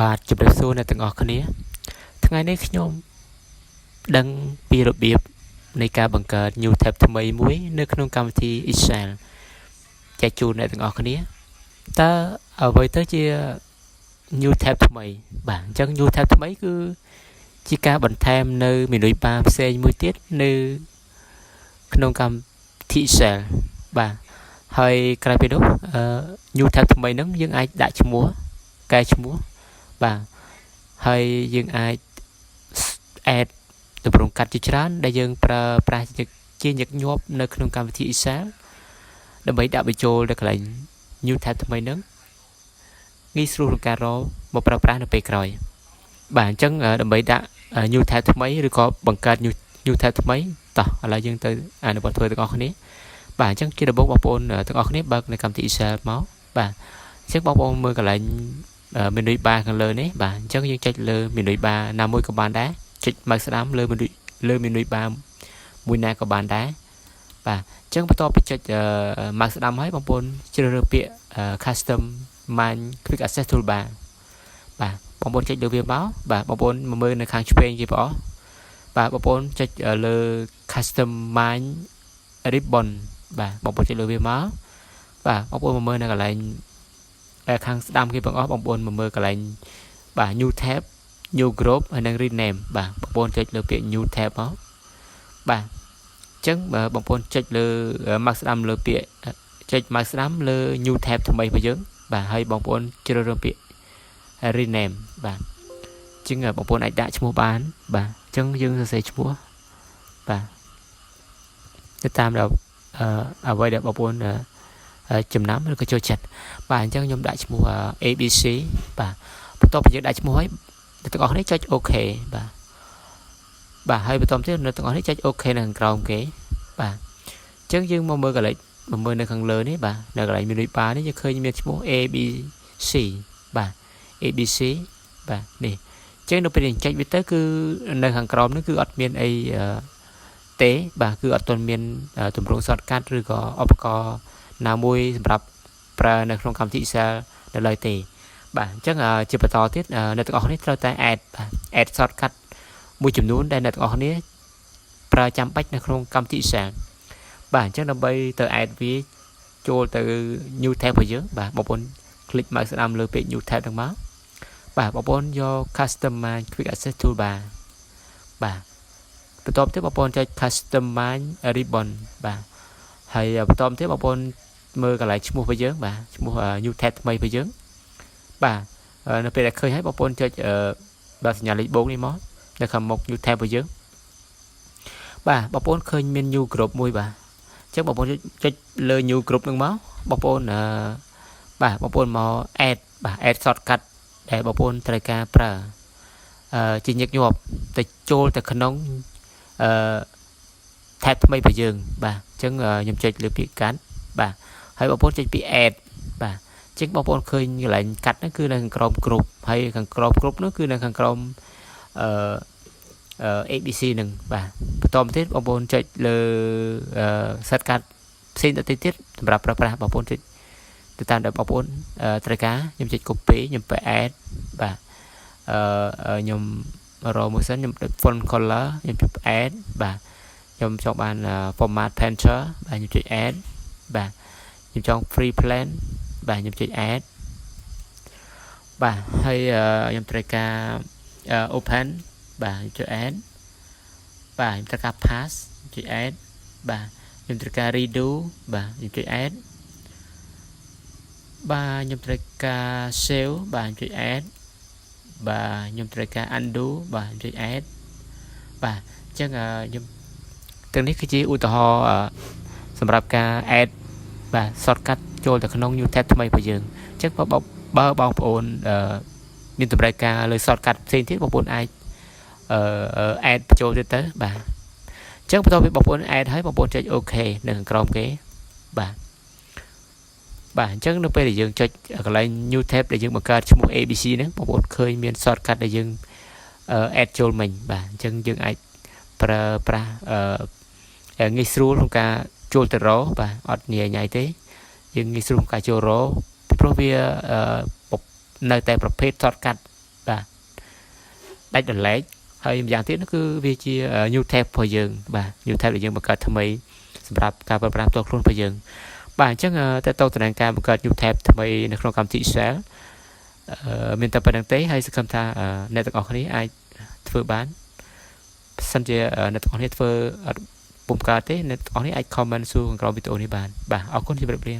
បាទជម្រាបសួរអ្នកទាំងអស់គ្នាថ្ងៃនេះខ្ញុំដឹងពីរបៀបនៃការបង្កើត new tab ថ្មីមួយនៅក្នុងកម្មវិធី Excel ចែកជូនអ្នកទាំងអស់គ្នាតើអ្វីទៅជា new tab ថ្មីបាទអញ្ចឹង new tab ថ្មីគឺជាការបន្ថែមនៅមេនុយបារផ្សេងមួយទៀតនៅក្នុងកម្មវិធី Excel បាទហើយក្រៅពីនោះnew tab ថ្មីហ្នឹងយើងអាចដាក់ឈ្មោះកែឈ្មោះបាទហើយយើងអាច add តម្រងកាត់ជាច្រើនដែលយើងប្រើប្រាស់ជាញឹកញាប់នៅក្នុងកម្មវិធី Excel ដើម្បីដាក់បញ្ចូលទៅកន្លែង new tab ថ្មីហ្នឹងងាយស្រួលក្នុងការរកមកប្រើប្រាស់នៅពេលក្រោយបាទអញ្ចឹងដើម្បីដាក់ new tab ថ្មីឬក៏បង្កើត new tab ថ្មីតោះឥឡូវយើងទៅអនុវត្តធ្វើទាំងអស់គ្នាបាទអញ្ចឹងជាដំបូងបងប្អូនទាំងអស់គ្នាបើកនៅកម្មវិធី Excel មកបាទអញ្ចឹងបងប្អូនមើលកន្លែងមេនុយបារខាងលើនេះបាទអញ្ចឹងយើងចុចលើមេនុយបារណាមួយក៏បានដែរចុចម៉ៅស្ដាំលើមេនុយបារមួយណាក៏បានដែរបាទអញ្ចឹងបន្ទាប់ពីចុចម៉ៅស្ដាំហើយបងប្អូនជ្រើសរើសពាក្យ custom man quick access toolbar បាទបងប្អូនចុចលើវាមកបាទបងប្អូនមើលនៅខាងឆ្វេងគេបងបាទបងប្អូនចុចលើ custom man ribbon បាទបងប្អូនចុចលើវាមកបាទបងប្អូនមើលនៅកន្លែងខាងស្ដាំគេបងប្អូនមើលកន្លែងបាទ new tab new group ហើយនិង rename បាទបងប្អូនចុចលើពាក្យ new tab មកបាទអញ្ចឹងបងប្អូនចុចលើម៉ៅស្ដាំលើពាក្យចុចម៉ៅស្ដាំលើ new tab ថ្មីរបស់យើងបាទហើយបងប្អូនជ្រើសរើសពាក្យ rename បាទអញ្ចឹងបងប្អូនអាចដាក់ឈ្មោះបានបាទអញ្ចឹងយើងសរសេរឈ្មោះបាទទៅតាមដល់អ្វីដែលបងប្អូនចំណាំឬក៏ចូលចិត្តបាទអញ្ចឹងខ្ញុំដាក់ឈ្មោះ ABC បាទបន្ទាប់ពីយើងដាក់ឈ្មោះហើយអ្នកទាំងអស់គ្នាចុច OK បាទបាទហើយបន្តទៀតអ្នកទាំងអស់គ្នាចុច OK នៅខាងក្រោមគេបាទអញ្ចឹងយើងមកមើលកន្លែងមើលនៅខាងលើនេះបាទនៅកន្លែងមេនុយបារនេះយើងឃើញមានឈ្មោះ ABC បាទ ABC បាទនេះអញ្ចឹងនៅពេលយើងចុចវាទៅគឺនៅខាងក្រោមនេះគឺអត់មានអីទេបាទគឺអត់ទាន់មានទម្រង់ shortcut ឬក៏ឧបករណ៍ណាមួយសម្រាប់ប្រើនៅក្នុងកម្មវិធី Excel នៅឡើយទេបាទអញ្ចឹងជាបន្តទៀតអ្នកទាំងអស់គ្នាត្រូវតែ add shortcut មួយចំនួនដែលអ្នកទាំងអស់គ្នាប្រើចាំបាច់នៅក្នុងកម្មវិធី Excel បាទអញ្ចឹងដើម្បីទៅ add វាចូលទៅ new tab របស់យើងបាទបងប្អូនคลิกម៉ៅស្ដាំលើពាក្យ new tab ហ្នឹងមកបាទបងប្អូនយក customize quick access toolbar បាទបន្ទាប់ទៀតបងប្អូនចុច customize ribbon បាទហើយបន្តទៀតបងប្អូនមើលកន្លែងឈ្មោះរបស់យើងបាទឈ្មោះ new tab ថ្មីរបស់យើងបាទនៅពេលដែលឃើញហើយបងប្អូនចុចបាទសញ្ញាលេខបូកនេះមកនៅខាងមុខ new tab របស់យើងបាទបងប្អូនឃើញមាន new group មួយបាទអញ្ចឹងបងប្អូនចុចលើ new group ហ្នឹងមកបងប្អូនបាទបងប្អូនមក add បាទ add shortcut ដែលបងប្អូនត្រូវការប្រើជាញឹកញាប់ទៅចូលទៅក្នុងtab ថ្មីរបស់យើងបាទអញ្ចឹងខ្ញុំចុចលើពាក្យកាត់បាទហើយបងប្អូនចុចពាក្យ add បាទអញ្ចឹងបងប្អូនឃើញកន្លែងកាត់ហ្នឹងគឺនៅខាងក្រោមគ្រប់ហើយខាងក្រោមគ្រប់នោះគឺនៅខាងក្រោមABC ហ្នឹងបាទបន្តទៀតបងប្អូនចុចលើសិតកាត់ផ្សេងទៀតសម្រាប់ប្រើប្រាស់បងប្អូនចុចទៅតាមដែលបងប្អូនត្រូវការខ្ញុំចុច copy ខ្ញុំទៅ add បាទខ្ញុំរកមួយសិនខ្ញុំ font color ខ្ញុំចុច add បាទខ្ញុំចង់បាន format painter បាទខ្ញុំចុច add បាទខ្ញុំចង់ free plan បាទខ្ញុំចុច add បាទហើយខ្ញុំត្រូវការ open បាទខ្ញុំចុច add បាទខ្ញុំត្រូវការ pass ចុច add បាទខ្ញុំត្រូវការ redo បាទខ្ញុំចុច add បាទខ្ញុំត្រូវការ save បាទខ្ញុំចុច add បាទខ្ញុំត្រូវការ undo បាទខ្ញុំចុច add បាទអញ្ចឹងខ្ញុំទាំងនេះគឺជាឧទាហរណ៍សម្រាប់ការ add បាទ shortcut ចូលទៅក្នុង new tab ថ្មីរបស់យើងអញ្ចឹងបើបងប្អូនមានតម្រូវការលើ shortcut ផ្សេងទៀតបងប្អូនអាចadd បញ្ចូលទៅបាទអញ្ចឹងបន្ទាប់ពីបងប្អូន add ហើយបងប្អូនចុច OK នៅខាងក្រោមគេបាទបាទអញ្ចឹងនៅពេលដែលយើងចុចកន្លែង new tab ដែលយើងបង្កើតឈ្មោះ ABC ហ្នឹងបងប្អូនឃើញមាន shortcut ដែលយើងadd ចូលមិញបាទអញ្ចឹងយើងអាចប្រើប្រាស់ងាយស្រួលក្នុងការចូលទៅរកបាទអត់ញ៉ៃទេយើងងាយស្រួលក្នុងការចូលរកពីព្រោះវានៅតែប្រភេទ shortcut ដាច់ដលែកហើយម្យ៉ាងទៀតនោះគឺវាជា new tab របស់យើងបាទ new tab ដែលយើងបង្កើតថ្មីសម្រាប់ការប្រើប្រាស់ផ្ទាល់ខ្លួនរបស់យើងបាទអញ្ចឹងតើតើតំណែងការបង្កើត new tab ថ្មីនៅក្នុងកម្មវិធី Excel មានតែប៉ុណ្្នឹងទេហើយសង្ឃឹមថាអ្នកទាំងអស់គ្នាអាចធ្វើបានបើសិនជាអ្នកទាំងអស់គ្នាធ្វើពុំកើតទេអ្នកទាំងអស់គ្នាអាច comment សួរក្នុងក្រោមវីដេអូនេះបានបាទអរគុណជម្រាបលា